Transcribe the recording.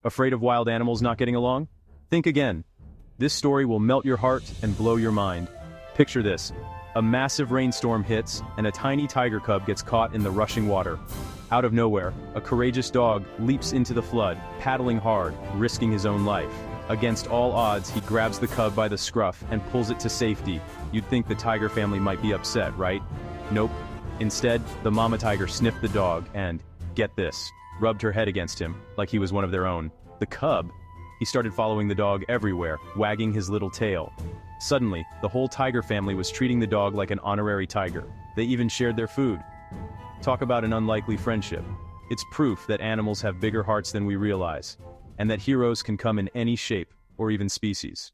Afraid of wild animals not getting along? Think again. This story will melt your heart and blow your mind. Picture this. A massive rainstorm hits, and a tiny tiger cub gets caught in the rushing water. Out of nowhere, a courageous dog leaps into the flood, paddling hard, risking his own life. Against all odds, he grabs the cub by the scruff and pulls it to safety. You'd think the tiger family might be upset, right? Nope. Instead, the mama tiger sniffed the dog and, get this, rubbed her head against him, like he was one of their own. The cub, he started following the dog everywhere, wagging his little tail. Suddenly, the whole tiger family was treating the dog like an honorary tiger. They even shared their food. Talk about an unlikely friendship. It's proof that animals have bigger hearts than we realize, and that heroes can come in any shape or even species.